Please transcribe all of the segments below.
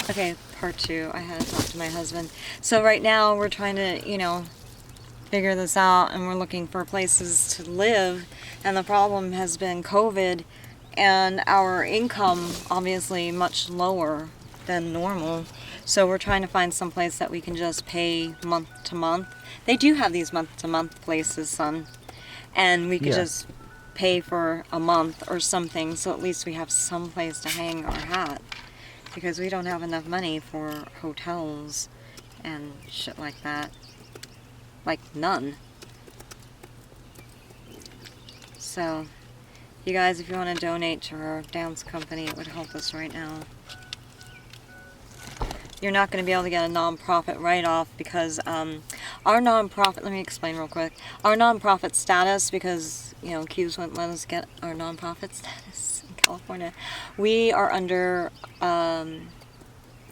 Okay, part 2. I had to talk to my husband. So right now we're trying to, you know, figure this out, and we're looking for places to live, and the problem has been COVID and our income obviously much lower than normal. So we're trying to find some place that we can just pay month to month. They do have these month to month places, son, and we could just pay for a month or something, so at least we have some place to hang our hat, because we don't have enough money for hotels and shit like that. Like, none. So, you guys, if you want to donate to our dance company, it would help us right now. You're not going to be able to get a non-profit write-off because our non-profit, let me explain real quick. Our non-profit status, because, you know, Q's wouldn't let us get our non-profit status in California. We are under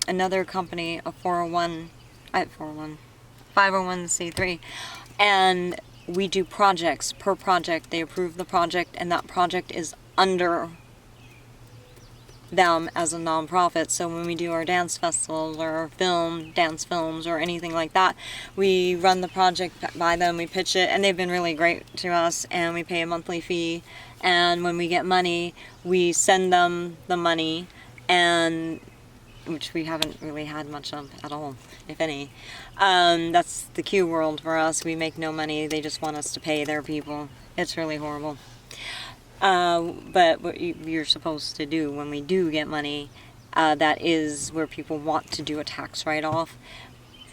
another company, a 501c3, and we do projects per project. They approve the project, and that project is under them as a non-profit. So when we do our dance festivals or dance films or anything like that, we run the project by them, we pitch it, and they've been really great to us, and we pay a monthly fee, and when we get money, we send them the money, and which we haven't really had much of at all, if any. That's the Q world for us. We make no money. They just want us to pay their people. It's really horrible. But what you're supposed to do when we do get money, that is where people want to do a tax write-off,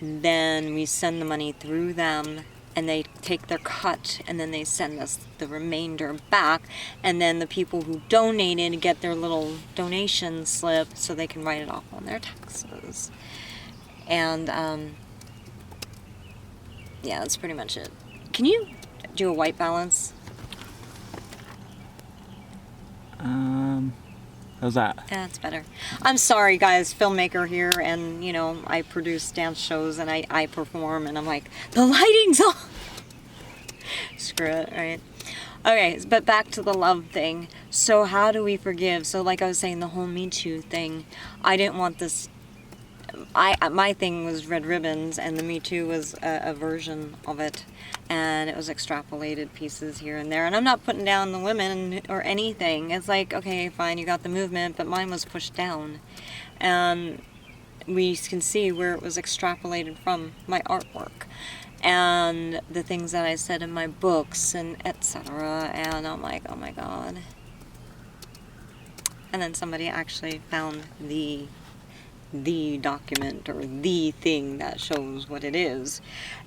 then we send the money through them, and they take their cut, and then they send us the remainder back, and then the people who donated get their little donation slip so they can write it off on their taxes. And yeah, that's pretty much it. Can you do a white balance? How's that? That's better. I'm sorry, guys, filmmaker here, and, you know, I produce dance shows, and I perform, and I'm like, the lighting's on! Screw it, right? Okay, but back to the love thing. So how do we forgive? So like I was saying, the whole Me Too thing, I didn't want this... my thing was Red Ribbons, and the Me Too was a version of it, and it was extrapolated pieces here and there, and I'm not putting down the women or anything. It's like, okay, fine, you got the movement, but mine was pushed down, and we can see where it was extrapolated from my artwork, and the things that I said in my books, and etc., and I'm like, oh my god. And then somebody actually found the document or the thing that shows what it is,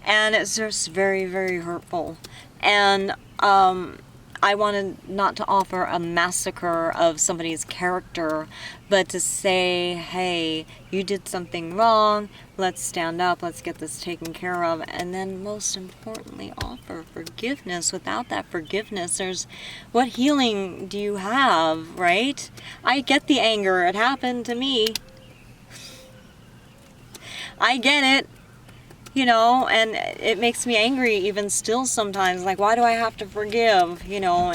and it's just very, very hurtful. And I wanted not to offer a massacre of somebody's character, but to say, hey, you did something wrong, let's stand up, let's get this taken care of, and then most importantly, offer forgiveness. Without that forgiveness, what healing do you have, right? I get the anger, it happened to me, I get it, you know, and it makes me angry even still sometimes. Like, why do I have to forgive, you know,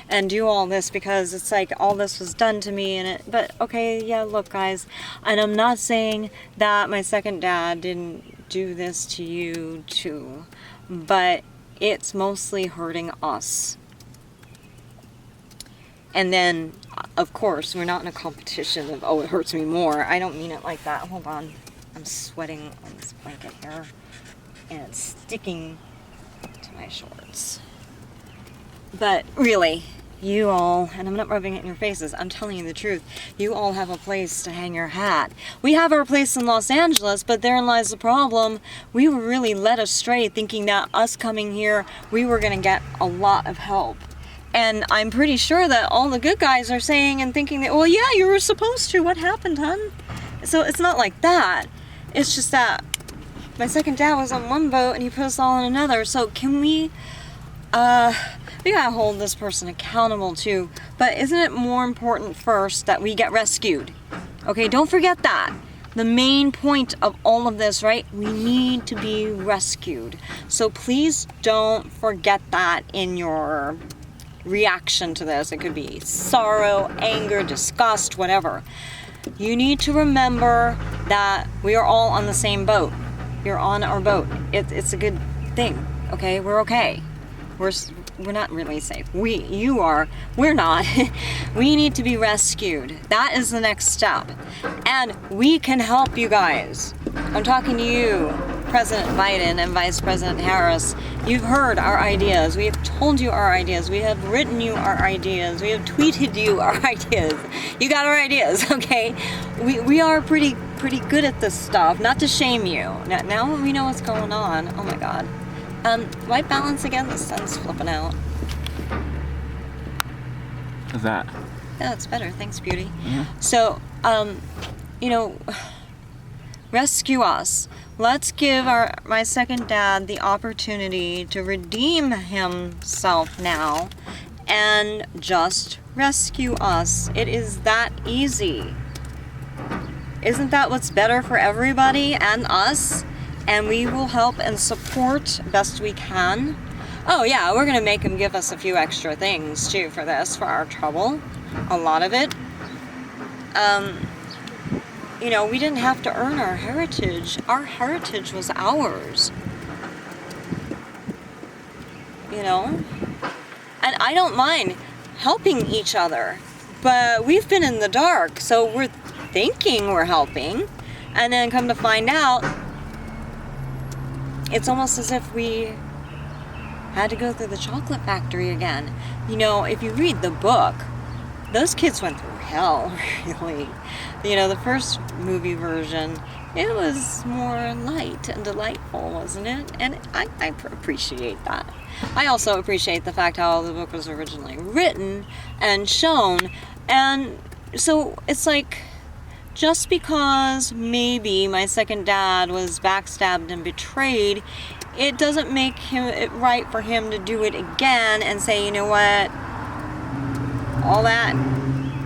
and do all this, because it's like all this was done to me, but okay, yeah, look, guys, and I'm not saying that my second dad didn't do this to you too, but it's mostly hurting us. And then, of course, we're not in a competition of, oh, it hurts me more. I don't mean it like that. Hold on. I'm sweating on this blanket here, and it's sticking to my shorts. But really, you all, and I'm not rubbing it in your faces, I'm telling you the truth, you all have a place to hang your hat. We have our place in Los Angeles, but therein lies the problem. We were really led astray thinking that us coming here, we were going to get a lot of help. And I'm pretty sure that all the good guys are saying and thinking that, well, yeah, you were supposed to. What happened, hun? So it's not like that. It's just that my second dad was on one boat and he put us all on another. So can we gotta hold this person accountable too. But isn't it more important first that we get rescued? Okay, don't forget that. The main point of all of this, right? We need to be rescued. So please don't forget that in your reaction to this. It could be sorrow, anger, disgust, whatever. You need to remember that we are all on the same boat. You're on our boat. It's a good thing, okay? We're okay. We're not really safe. You are. We're not. We need to be rescued. That is the next step. And we can help you guys. I'm talking to you, President Biden and Vice President Harris. You've heard our ideas. We have told you our ideas. We have written you our ideas. We have tweeted you our ideas. You got our ideas, okay? We are pretty good at this stuff. Not to shame you. Now we know what's going on. Oh my God. White balance again. The sun's flipping out. How's that? Yeah, it's better. Thanks, beauty. Mm-hmm. So, you know, rescue us. Let's give my second dad the opportunity to redeem himself now and just rescue us. It is that easy. Isn't that what's better for everybody and us? And we will help and support best we can. Oh yeah, we're gonna make him give us a few extra things too for this, for our trouble. A lot of it. You know, we didn't have to earn our heritage. Our heritage was ours. You know? And I don't mind helping each other, but we've been in the dark, so we're thinking we're helping, and then come to find out, it's almost as if we had to go through the chocolate factory again. You know, if you read the book, those kids went through hell, really. You know, the first movie version, it was more light and delightful, wasn't it? And I appreciate that. I also appreciate the fact how the book was originally written and shown. And so it's like, just because maybe my second dad was backstabbed and betrayed, it doesn't make it right for him to do it again and say, you know what, all that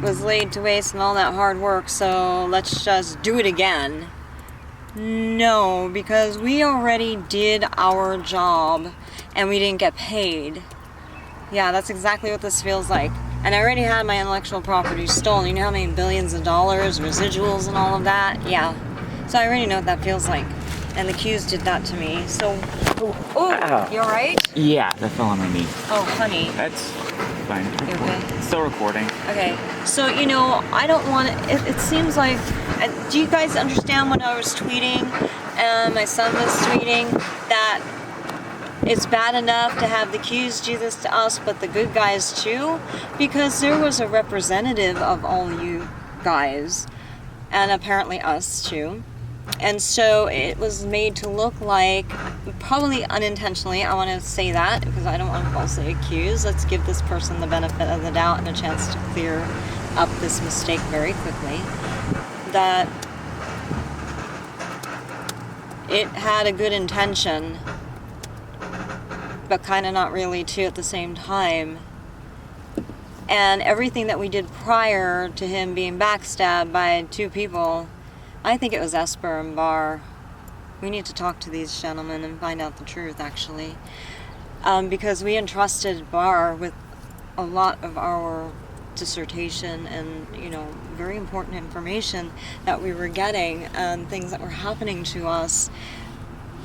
was laid to waste and all that hard work, so let's just do it again. No, because we already did our job and we didn't get paid. Yeah, that's exactly what this feels like. And I already had my intellectual property stolen. You know how many billions of dollars, residuals and all of that? Yeah. So I already know what that feels like. And the Qs did that to me. So, oh, you alright? Yeah, that fell on my knee. Oh, honey. That's fine. You okay? It's still recording. Okay. So, you know, I don't want to, it seems like, do you guys understand when I was tweeting, and my son was tweeting, that it's bad enough to have the Qs do this to us, but the good guys too? Because there was a representative of all you guys, and apparently us too. And so it was made to look like, probably unintentionally, I want to say that, because I don't want to falsely accuse. Let's give this person the benefit of the doubt and a chance to clear up this mistake very quickly. That it had a good intention, but kind of not really too at the same time. And everything that we did prior to him being backstabbed by two people, I think it was Esper and Barr. We need to talk to these gentlemen and find out the truth, actually. Because we entrusted Barr with a lot of our dissertation and, you know, very important information that we were getting and things that were happening to us.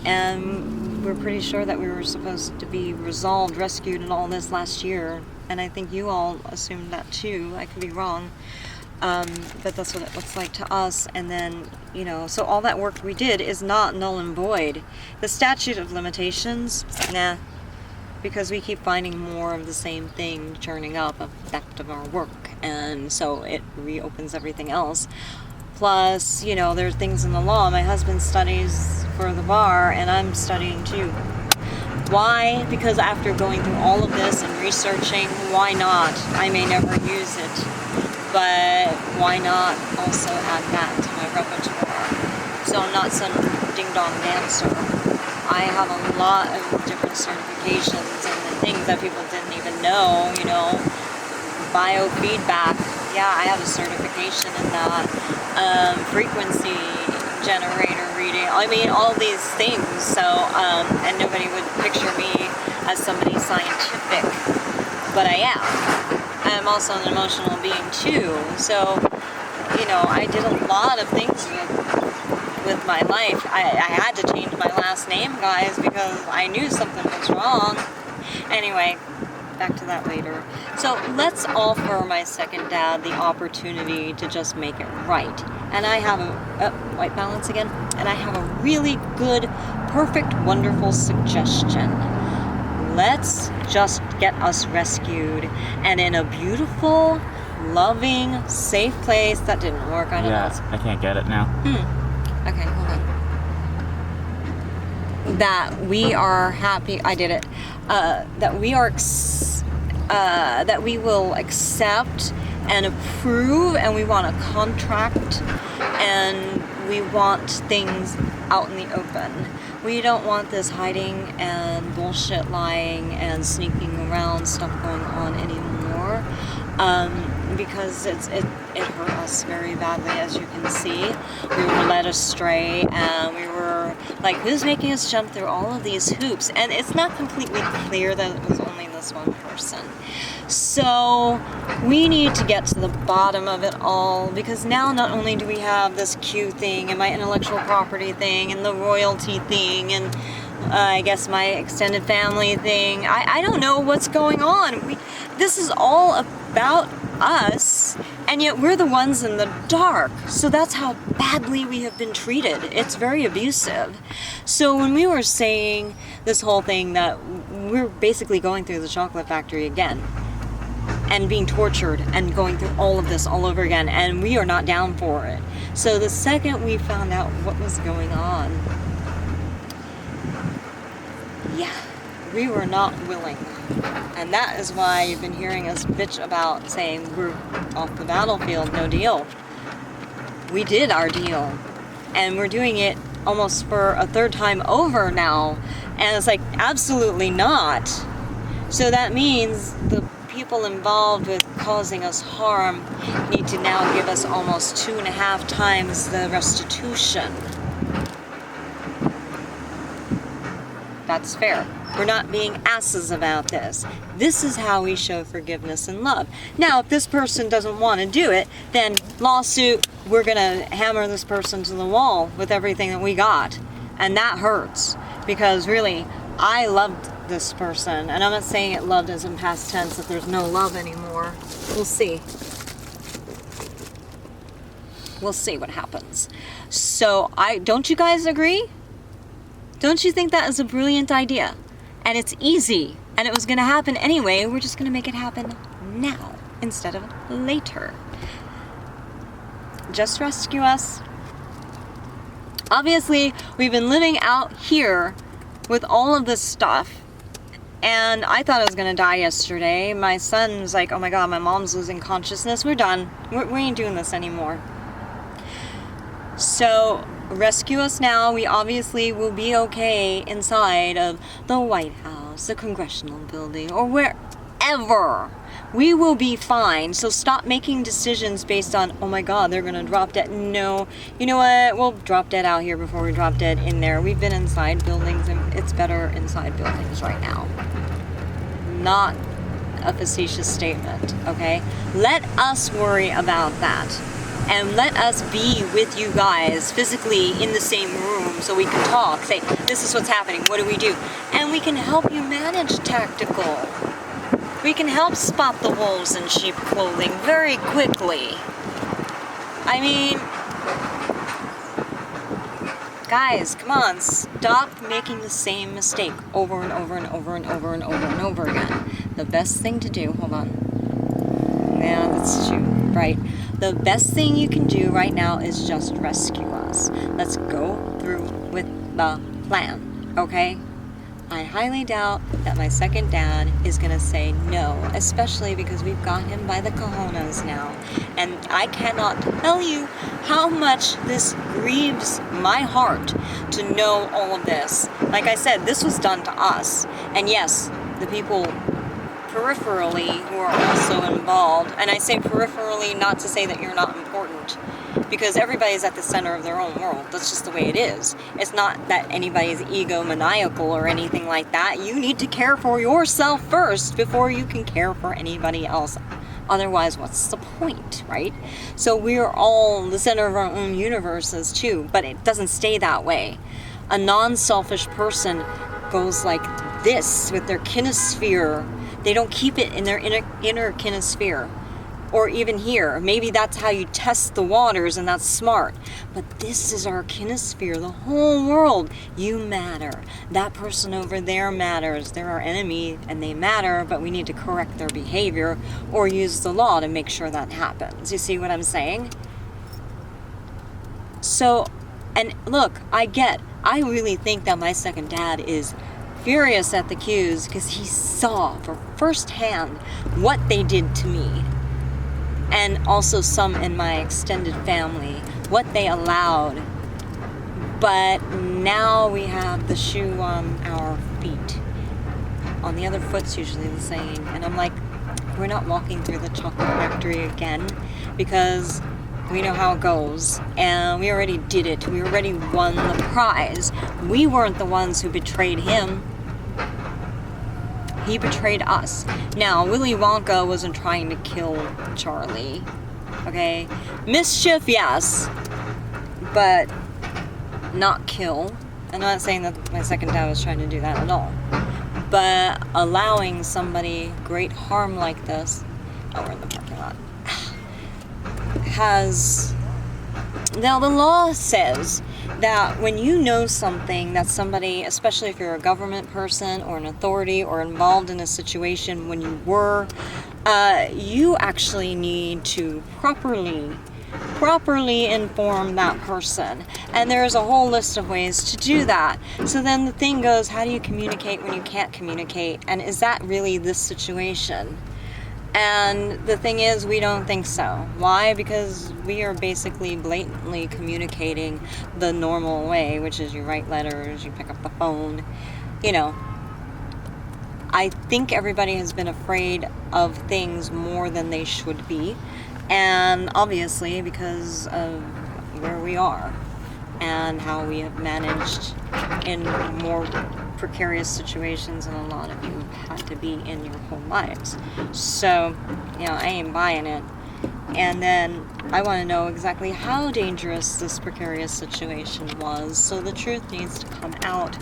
And we're pretty sure that we were supposed to be resolved, rescued, and all this last year. And I think you all assumed that too. I could be wrong. But that's what it looks like to us. And then, you know, so all that work we did is not null and void. The statute of limitations, nah. Because we keep finding more of the same thing churning up, effect of our work. And so it reopens everything else. Plus, you know, there are things in the law. My husband studies for the bar, and I'm studying too. Why? Because after going through all of this and researching, why not? I may never use it, but why not also add that to my repertoire? So I'm not some ding-dong dancer. I have a lot of different certifications and the things that people didn't even know, you know, biofeedback. Yeah, I have a certification in that. Frequency generator reading. I mean, all these things. So, and nobody would picture me as somebody scientific, but I am. I'm also an emotional being too. So, you know, I did a lot of things with my life. I had to change my last name, guys, because I knew something was wrong. Anyway, back to that later. So let's offer my second dad the opportunity to just make it right. And I have a white balance again. And I have a really good, perfect, wonderful suggestion. Let's just get us rescued and in a beautiful, loving, safe place. That didn't work. I don't know. I can't get it now. Okay, hold on. That we are happy. I did it. That we are. That we will accept and approve, and we want a contract, and we want things out in the open. We don't want this hiding and bullshit lying and sneaking around stuff going on anymore, because it hurt us very badly, as you can see. We were led astray, and we were like, who's making us jump through all of these hoops? And it's not completely clear that it was only this one person. So we need to get to the bottom of it all, because now not only do we have this Q thing and my intellectual property thing and the royalty thing and I guess my extended family thing. I don't know what's going on. This is all about us, and yet we're the ones in the dark. So that's how badly we have been treated. It's very abusive. So when we were saying this whole thing that we're basically going through the chocolate factory again and being tortured and going through all of this all over again, and we are not down for it. So the second we found out what was going on, yeah, we were not willing. And that is why you've been hearing us bitch about saying we're off the battlefield, no deal. We did our deal. And we're doing it almost for a third time over now. And it's like, absolutely not. So that means the people involved with causing us harm need to now give us almost 2.5 times the restitution. That's fair. We're not being asses about this. This is how we show forgiveness and love. Now, if this person doesn't want to do it, then lawsuit, we're going to hammer this person to the wall with everything that we got. And that hurts. Because really, I loved this person. And I'm not saying it loved as in past tense, that there's no love anymore. We'll see. We'll see what happens. So, don't you guys agree? Don't you think that is a brilliant idea? And it's easy, and it was going to happen anyway. We're just going to make it happen now instead of later. Just rescue us. Obviously, we've been living out here with all of this stuff, and I thought I was going to die yesterday. My son was like, oh my god, my mom's losing consciousness. We're done. We ain't doing this anymore. So rescue us now. We obviously will be okay inside of the White House, the Congressional Building, or wherever. We will be fine. So stop making decisions based on, oh my god, they're gonna drop dead. No, you know what? We'll drop dead out here before we drop dead in there. We've been inside buildings, and it's better inside buildings right now. Not a facetious statement, okay? Let us worry about that. And let us be with you guys physically in the same room so we can talk, say, this is what's happening, what do we do? And we can help you manage tactical. We can help spot the wolves in sheep clothing very quickly. I mean, guys, come on, stop making the same mistake over and over and over and over and over and over again. The best thing to do, hold on. Yeah, that's true, right? The best thing you can do right now is just rescue us. Let's go through with the plan, okay? I highly doubt that my second dad is gonna say no, especially because we've got him by the cojones now. And I cannot tell you how much this grieves my heart to know all of this. Like I said, this was done to us. And yes, the people peripherally who are also involved, and I say peripherally not to say that you're not important, because everybody's at the center of their own world. That's just the way it is. It's not that anybody's egomaniacal or anything like that. You need to care for yourself first before you can care for anybody else Otherwise, what's the point, right? So we're all the center of our own universes too, but it doesn't stay that way. A non-selfish person goes like this with their kinesphere. They don't keep it in their inner kinesphere. Or even here, maybe that's how you test the waters, and that's smart. But this is our kinesphere, the whole world. You matter. That person over there matters. They're our enemy, and they matter, but we need to correct their behavior or use the law to make sure that happens. You see what I'm saying? So, and look, I really think that my second dad is furious at the Qs because he saw for firsthand what they did to me. And also some in my extended family, what they allowed. But now we have the shoe on our feet. On the other foot's usually the same. And I'm like, we're not walking through the chocolate factory again, because we know how it goes. And we already did it. We already won the prize. We weren't the ones who betrayed him. He betrayed us. Now, Willy Wonka wasn't trying to kill Charlie, okay? Mischief, yes, but not kill. I'm not saying that my second dad was trying to do that at all. But allowing somebody great harm like this, oh, we're in the parking lot, has... Now, the law says that when you know something that somebody, especially if you're a government person or an authority or involved in a situation when you were, you actually need to properly inform that person. And there's a whole list of ways to do that. So then the thing goes, how do you communicate when you can't communicate? And is that really this situation? And the thing is, we don't think so. Why? Because we are basically blatantly communicating the normal way, which is you write letters, you pick up the phone, you know. I think everybody has been afraid of things more than they should be. And obviously because of where we are and how we have managed in more precarious situations than a lot of you have had to be in your whole lives. So, you know, I ain't buying it. And then I want to know exactly how dangerous this precarious situation was. So the truth needs to come out.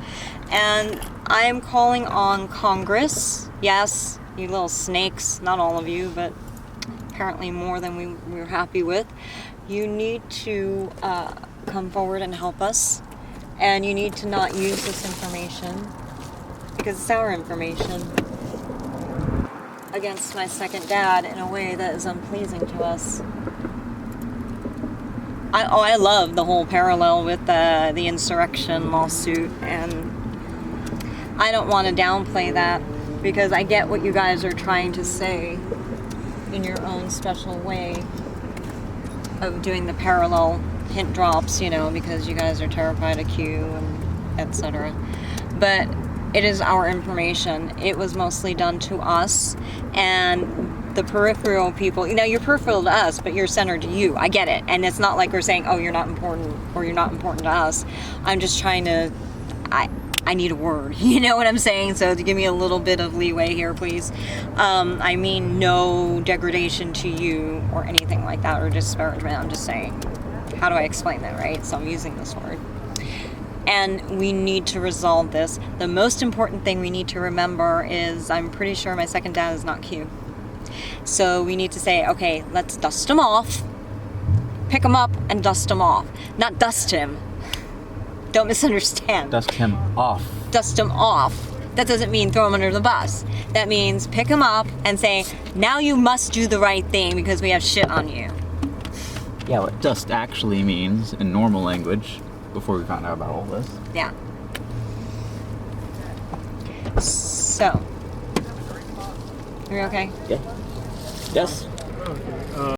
And I am calling on Congress. Yes, you little snakes. Not all of you, but apparently more than we were happy with. You need to come forward and help us. And you need to not use this information, because it's our information, against my second dad in a way that is unpleasing to us. I love the whole parallel with the insurrection lawsuit, and I don't want to downplay that, because I get what you guys are trying to say in your own special way of doing the parallel hint drops, you know, because you guys are terrified of Q and etc. But it is our information. It was mostly done to us, and the peripheral people, you know, you're peripheral to us, but you're centered to you. I get it. And it's not like we're saying, oh, you're not important, or you're not important to us. I'm just trying to, I need a word. You know what I'm saying? So to give me a little bit of leeway here, please. I mean no degradation to you or anything like that, or disparagement. I'm just saying, how do I explain that, right? So I'm using this word. And we need to resolve this. The most important thing we need to remember is, I'm pretty sure my second dad is not Q. So we need to say, okay, let's dust him off. Pick him up and dust him off. Not dust him. Don't misunderstand. Dust him off. Dust him off. That doesn't mean throw him under the bus. That means pick him up and say, now you must do the right thing because we have shit on you. Yeah, what dust actually means in normal language, before we found out about all this. Yeah. So, are you okay? Yeah. Yes.